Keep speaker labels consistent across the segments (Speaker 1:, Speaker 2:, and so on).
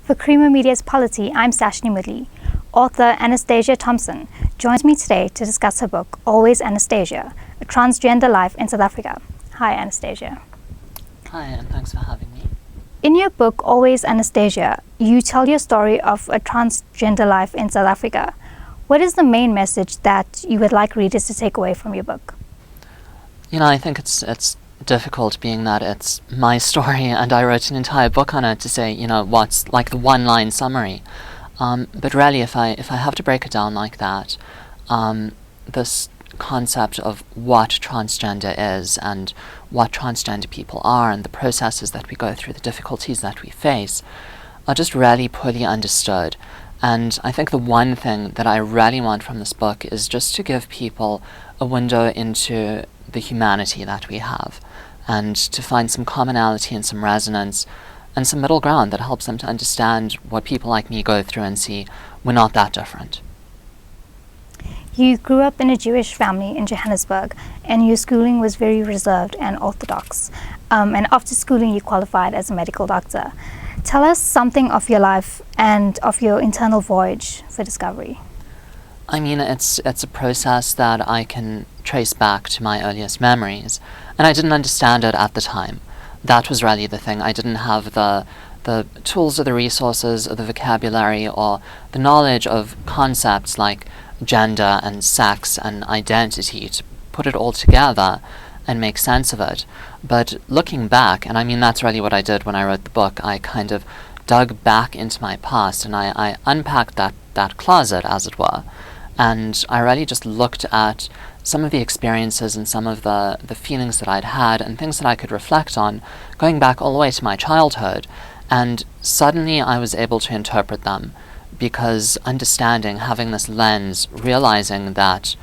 Speaker 1: For Creamer Media's Polity, I'm Sashni Mudley. Author Anastacia Thompson joins me today to discuss her book, Always Anastacia, A Transgender Life in South Africa. Hi, Anastacia.
Speaker 2: Hi, and thanks for having me.
Speaker 1: In your book, Always Anastacia, you tell your story of a transgender life in South Africa. What is the main message that you would like readers to take away from your book?
Speaker 2: I think it's difficult, being that it's my story and I wrote an entire book on it, to say, what's like the one-line summary. But really, if I have to break it down like that, this concept of what transgender is and what transgender people are and the processes that we go through, the difficulties that we face, are just really poorly understood. And I think the one thing that I really want from this book is just to give people a window into the humanity that we have, and to find some commonality and some resonance and some middle ground that helps them to understand what people like me go through and see we're not that different.
Speaker 1: You grew up in a Jewish family in Johannesburg, and your schooling was very reserved and orthodox. And after schooling, you qualified as a medical doctor. Tell us something of your life and of your internal voyage for discovery.
Speaker 2: I mean, it's a process that I can trace back to my earliest memories, and I didn't understand it at the time. That was really the thing. I didn't have the tools or the resources or the vocabulary or the knowledge of concepts like gender and sex and identity to put it all together and make sense of it. But looking back, and I mean that's really what I did when I wrote the book, I kind of dug back into my past and I unpacked that closet, as it were, and I really just looked at some of the experiences and some of the feelings that I'd had and things that I could reflect on going back all the way to my childhood, and suddenly I was able to interpret them, because understanding, having this lens, realizing that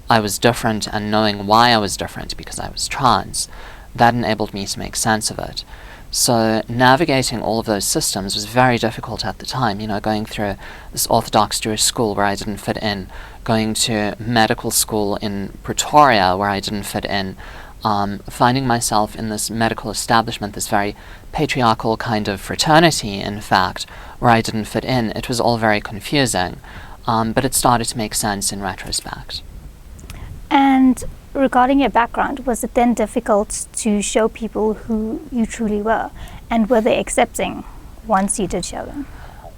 Speaker 2: I was different and knowing why I was different because I was trans, that enabled me to make sense of it. So navigating all of those systems was very difficult at the time, going through this Orthodox Jewish school where I didn't fit in, going to medical school in Pretoria where I didn't fit in, finding myself in this medical establishment, this very patriarchal kind of fraternity, in fact, where I didn't fit in. It was all very confusing, but it started to make sense in retrospect.
Speaker 1: And regarding your background, was it then difficult to show people who you truly were? And were they accepting once you did show them?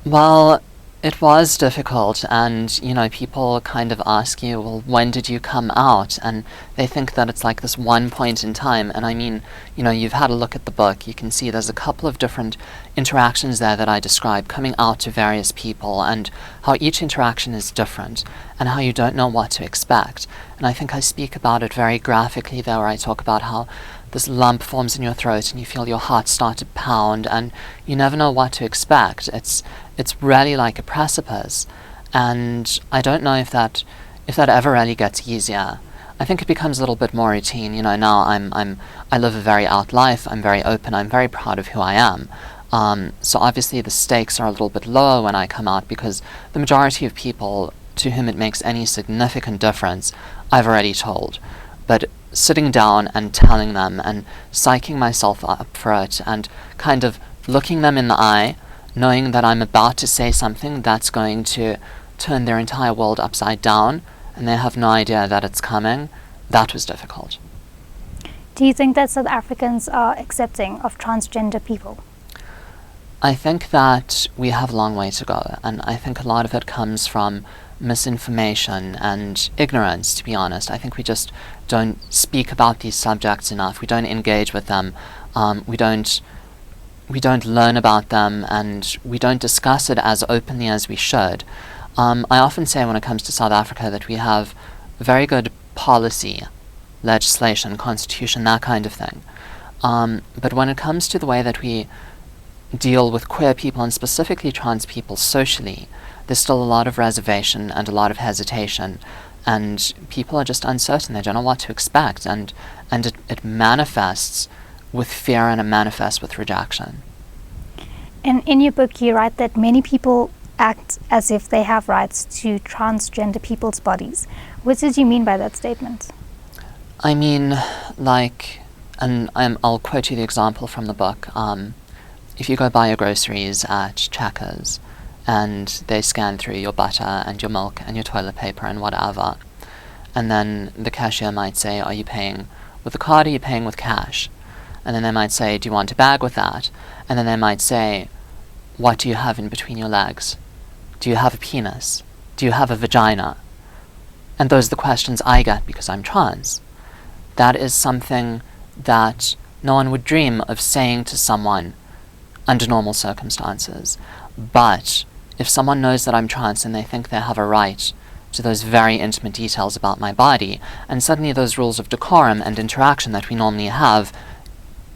Speaker 2: Well, it was difficult, and people kind of ask you, well, when did you come out? And they think that it's like this one point in time. And I mean, you've had a look at the book, you can see there's a couple of different interactions there that I describe, coming out to various people, and how each interaction is different, and how you don't know what to expect. And I think I speak about it very graphically there, where I talk about how this lump forms in your throat and you feel your heart start to pound and you never know what to expect. It's really like a precipice, and I don't know if that ever really gets easier. I think it becomes a little bit more routine. Now I live a very out life. I'm very open. I'm very proud of who I am. So obviously the stakes are a little bit lower when I come out, because the majority of people to whom it makes any significant difference, I've already told. But sitting down and telling them and psyching myself up for it and kind of looking them in the eye, knowing that I'm about to say something that's going to turn their entire world upside down and they have no idea that it's coming, that was difficult.
Speaker 1: Do you think that South Africans are accepting of transgender people?
Speaker 2: I think that we have a long way to go, and I think a lot of it comes from misinformation and ignorance, to be honest. I think we just don't speak about these subjects enough. We don't engage with them. We don't learn about them, and we don't discuss it as openly as we should. I often say when it comes to South Africa that we have very good policy, legislation, constitution, that kind of thing. But when it comes to the way that we deal with queer people, and specifically trans people socially, there's still a lot of reservation and a lot of hesitation, and people are just uncertain. They don't know what to expect, and it manifests with fear and it manifests with rejection.
Speaker 1: And in your book you write that many people act as if they have rights to transgender people's bodies. What did you mean by that statement?
Speaker 2: I mean, like, and I'll quote you the example from the book. if you go buy your groceries at Checkers and they scan through your butter and your milk and your toilet paper and whatever, and then the cashier might say, are you paying with a card or are you paying with cash? And then they might say, do you want a bag with that? And then they might say, what do you have in between your legs? Do you have a penis? Do you have a vagina? And those are the questions I get because I'm trans. That is something that no one would dream of saying to someone under normal circumstances. But if someone knows that I'm trans and they think they have a right to those very intimate details about my body, and suddenly those rules of decorum and interaction that we normally have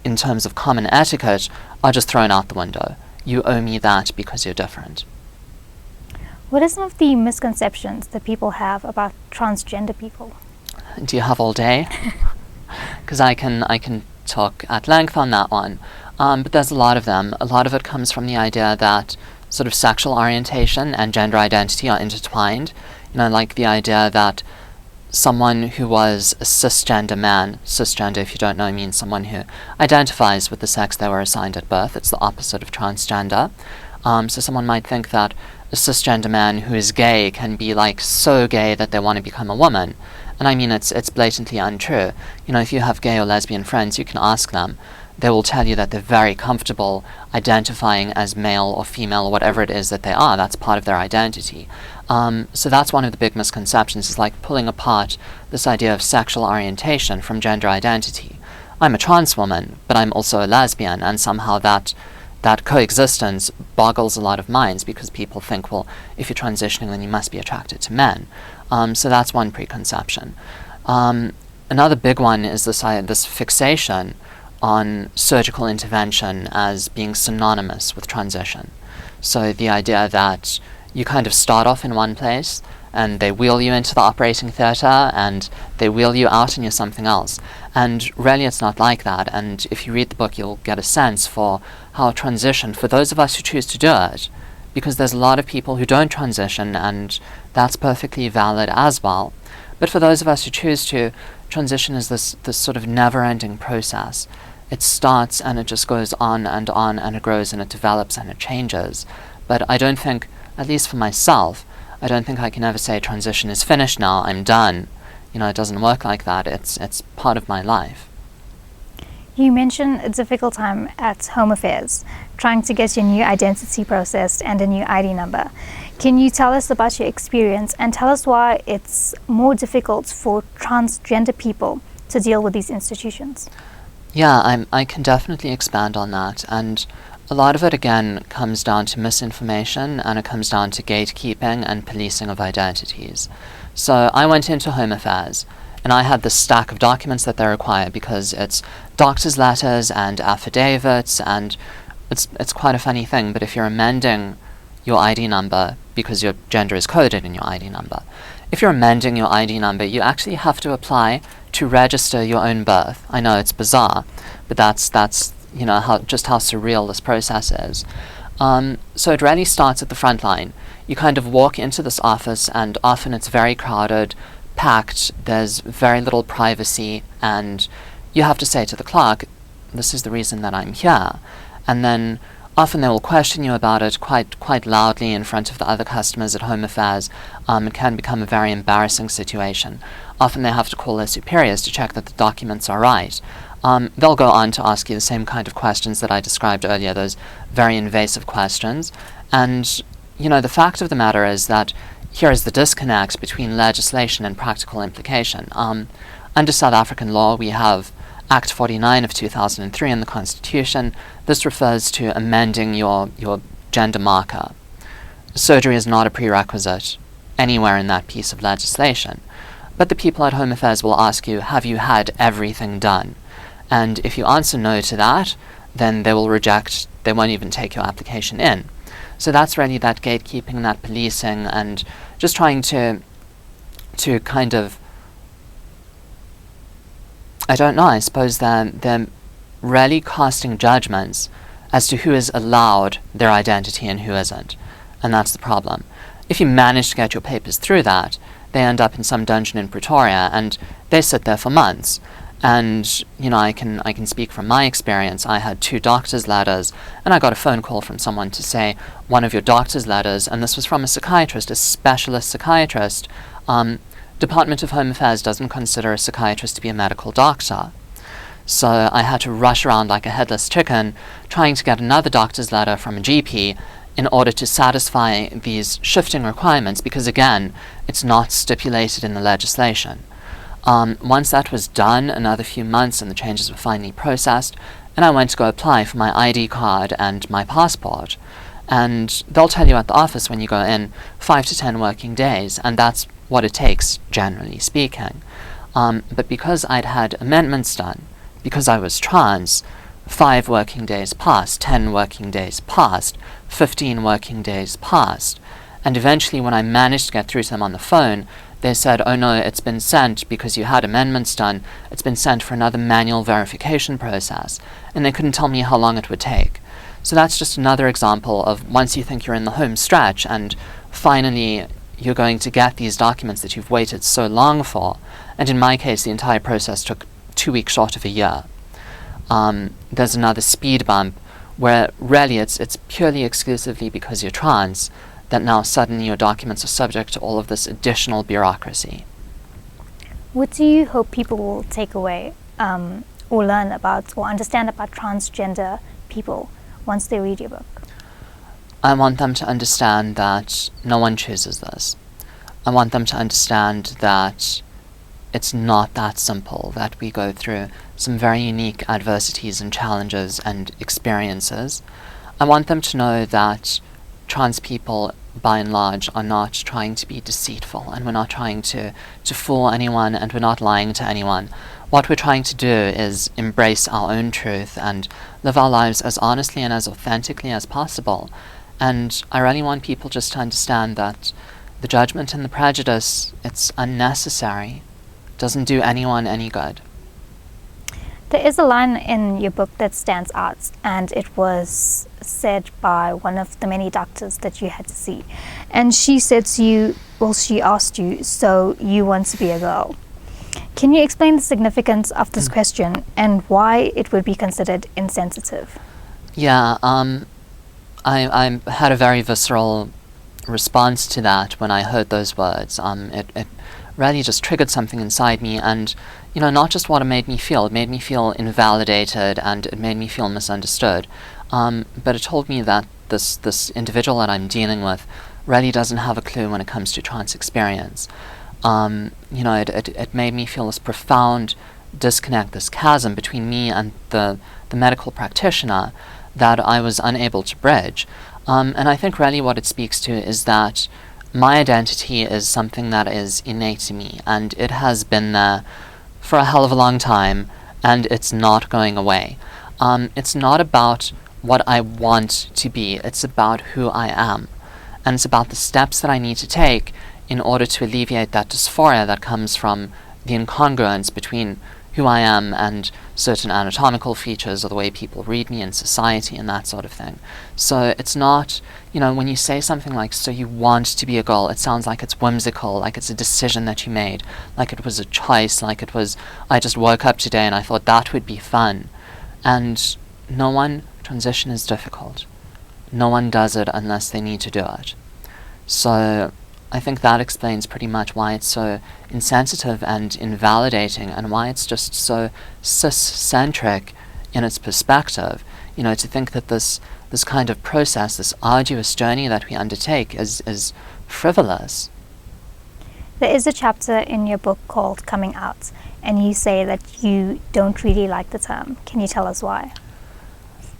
Speaker 2: in terms of common etiquette are just thrown out the window. You owe me that because you're different.
Speaker 1: What are some of the misconceptions that people have about transgender people?
Speaker 2: Do you have all day? Because I can talk at length on that one. But there's a lot of them. A lot of it comes from the idea that sort of sexual orientation and gender identity are intertwined. Like the idea that someone who was a cisgender man, cisgender, if you don't know, means someone who identifies with the sex they were assigned at birth. It's the opposite of transgender. So someone might think that a cisgender man who is gay can be like so gay that they want to become a woman. And I mean, it's blatantly untrue. If you have gay or lesbian friends, you can ask them. They will tell you that they're very comfortable identifying as male or female or whatever it is that they are. That's part of their identity. So that's one of the big misconceptions, is like pulling apart this idea of sexual orientation from gender identity. I'm a trans woman, but I'm also a lesbian, and somehow that coexistence boggles a lot of minds because people think, well, if you're transitioning, then you must be attracted to men. So that's one preconception. Another big one is this fixation on surgical intervention as being synonymous with transition. So the idea that you kind of start off in one place and they wheel you into the operating theatre and they wheel you out and you're something else. And really it's not like that. And if you read the book, you'll get a sense for how transition, for those of us who choose to do it, because there's a lot of people who don't transition, and that's perfectly valid as well. But for those of us who choose to, transition is this sort of never-ending process. It starts and it just goes on and it grows and it develops and it changes. But I don't think, at least for myself, I don't think I can ever say transition is finished now, I'm done. It doesn't work like that. It's part of my life.
Speaker 1: You mentioned a difficult time at Home Affairs, trying to get your new identity processed and a new ID number. Can you tell us about your experience and tell us why it's more difficult for transgender people to deal with these institutions?
Speaker 2: Yeah, I can definitely expand on that. And a lot of it, again, comes down to misinformation, and it comes down to gatekeeping and policing of identities. So I went into Home Affairs, and I had this stack of documents that they require because it's doctor's letters and affidavits, and it's quite a funny thing, but if you're amending your ID number, because your gender is coded in your ID number, if you're amending your ID number, you actually have to apply to register your own birth. I know it's bizarre, but that's how surreal this process is. So it really starts at the front line. You kind of walk into this office, and often it's very crowded, packed, there's very little privacy, and you have to say to the clerk, this is the reason that I'm here. And then often they will question you about it quite loudly in front of the other customers at Home Affairs. It can become a very embarrassing situation. Often they have to call their superiors to check that the documents are right. They'll go on to ask you the same kind of questions that I described earlier, those very invasive questions. And, the fact of the matter is that here is the disconnect between legislation and practical implication. Under South African law, we have Act 49 of 2003 in the Constitution. This refers to amending your gender marker. Surgery is not a prerequisite anywhere in that piece of legislation. But the people at Home Affairs will ask you, have you had everything done? And if you answer no to that, then they will reject, they won't even take your application in. So that's really that gatekeeping, that policing, and just trying to kind of, I don't know, I suppose they're really casting judgments as to who is allowed their identity and who isn't. And that's the problem. If you manage to get your papers through that, they end up in some dungeon in Pretoria, and they sit there for months. And, I can speak from my experience. I had 2 doctor's letters, and I got a phone call from someone to say, one of your doctor's letters, and this was from a psychiatrist, a specialist psychiatrist. Department of Home Affairs doesn't consider a psychiatrist to be a medical doctor. So I had to rush around like a headless chicken, trying to get another doctor's letter from a GP in order to satisfy these shifting requirements, because again, it's not stipulated in the legislation. Once that was done, another few months, and the changes were finally processed, and I went to go apply for my ID card and my passport. And they'll tell you at the office when you go in 5 to 10 working days, and that's what it takes, generally speaking. But because I'd had amendments done, because I was trans, 5 working days passed, 10 working days passed, 15 working days passed, and eventually when I managed to get through to them on the phone, they said, oh no, it's been sent because you had amendments done, it's been sent for another manual verification process, and they couldn't tell me how long it would take. So that's just another example of once you think you're in the home stretch and finally you're going to get these documents that you've waited so long for, and in my case the entire process took 2 weeks short of a year. There's another speed bump where really it's purely exclusively because you're trans that now suddenly your documents are subject to all of this additional bureaucracy.
Speaker 1: What do you hope people will take away or learn about or understand about transgender people once they read your book?
Speaker 2: I want them to understand that no one chooses this. I want them to understand that it's not that simple, that we go through some very unique adversities and challenges and experiences. I want them to know that trans people, by and large, are not trying to be deceitful, and we're not trying to fool anyone, and we're not lying to anyone. What we're trying to do is embrace our own truth and live our lives as honestly and as authentically as possible. And I really want people just to understand that the judgment and the prejudice, it's unnecessary. It doesn't do anyone any good.
Speaker 1: There is a line in your book that stands out, and it was said by one of the many doctors that you had to see. And she said to you, she asked you, so you want to be a girl? Can you explain the significance of this question and why it would be considered insensitive?
Speaker 2: Yeah, I had a very visceral response to that when I heard those words. It really just triggered something inside me, and not just what it made me feel invalidated, and it made me feel misunderstood, but it told me that this individual that I'm dealing with really doesn't have a clue when it comes to trans experience. It made me feel this profound disconnect, this chasm between me and the medical practitioner that I was unable to bridge. And I think really what it speaks to is that my identity is something that is innate to me, and it has been there for a hell of a long time, and it's not going away. It's not about what I want to be, it's about who I am. And it's about the steps that I need to take in order to alleviate that dysphoria that comes from the incongruence between who I am and certain anatomical features or the way people read me in society and that sort of thing. So it's not, when you say something like, so you want to be a girl, it sounds like it's whimsical, like it's a decision that you made, like it was a choice, like it was, I just woke up today and I thought that would be fun. And transition is difficult. No one does it unless they need to do it. So I think that explains pretty much why it's so insensitive and invalidating, and why it's just so cis-centric in its perspective. To think that this kind of process, this arduous journey that we undertake is frivolous.
Speaker 1: There is a chapter in your book called Coming Out, and you say that you don't really like the term. Can you tell us why?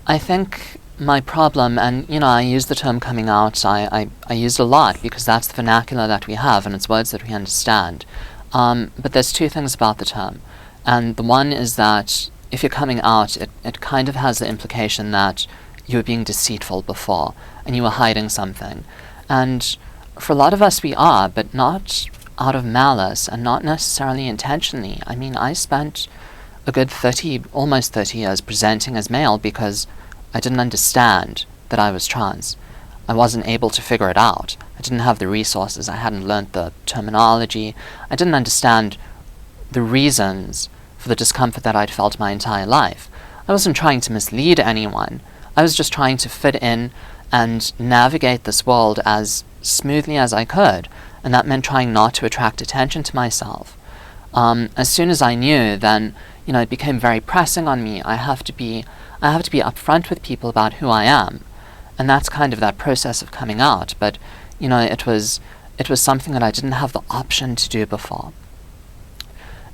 Speaker 2: I think my problem, and I use the term coming out, I use it a lot because that's the vernacular that we have and it's words that we understand. But there's 2 things about the term. And the one is that if you're coming out, it kind of has the implication that you were being deceitful before and you were hiding something. And for a lot of us we are, but not out of malice and not necessarily intentionally. I mean, I spent a good almost 30 years presenting as male because I didn't understand that I was trans. I wasn't able to figure it out. I didn't have the resources. I hadn't learnt the terminology. I didn't understand the reasons for the discomfort that I'd felt my entire life. I wasn't trying to mislead anyone. I was just trying to fit in and navigate this world as smoothly as I could, and that meant trying not to attract attention to myself. As soon as I knew, then it became very pressing on me. I have to be upfront with people about who I am, and that's kind of that process of coming out. But it was something that I didn't have the option to do before.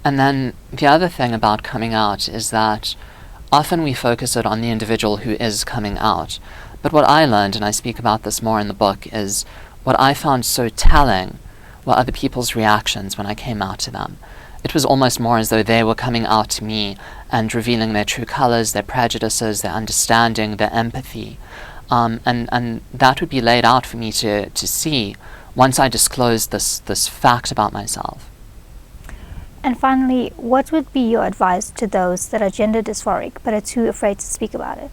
Speaker 2: And then the other thing about coming out is that often we focus it on the individual who is coming out. But what I learned, and I speak about this more in the book, is what I found so telling were other people's reactions when I came out to them. It was almost more as though they were coming out to me and revealing their true colors, their prejudices, their understanding, their empathy. And that would be laid out for me to see once I disclosed this fact about myself.
Speaker 1: And finally, what would be your advice to those that are gender dysphoric but are too afraid to speak about it?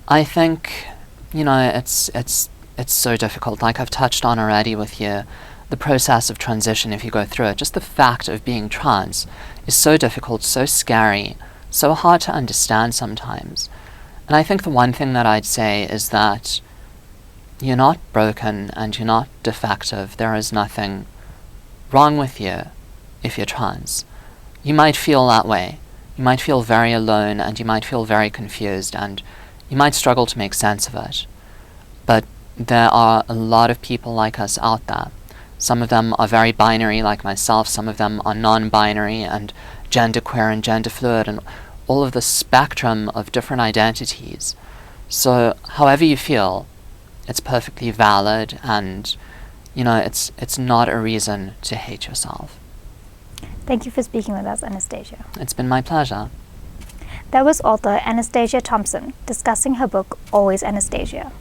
Speaker 2: I think, it's so difficult. Like I've touched on already with you, the process of transition, if you go through it, just the fact of being trans is so difficult, so scary, so hard to understand sometimes. And I think the one thing that I'd say is that you're not broken and you're not defective. There is nothing wrong with you if you're trans. You might feel that way. You might feel very alone, and you might feel very confused, and you might struggle to make sense of it. But there are a lot of people like us out there. Some of them are very binary, like myself. Some of them are non-binary and genderqueer and gender fluid, and all of the spectrum of different identities. So however you feel, it's perfectly valid, and it's not a reason to hate yourself.
Speaker 1: Thank you for speaking with us, Anastacia.
Speaker 2: It's been my pleasure.
Speaker 1: That was author Anastacia Thompson discussing her book, Always Anastacia.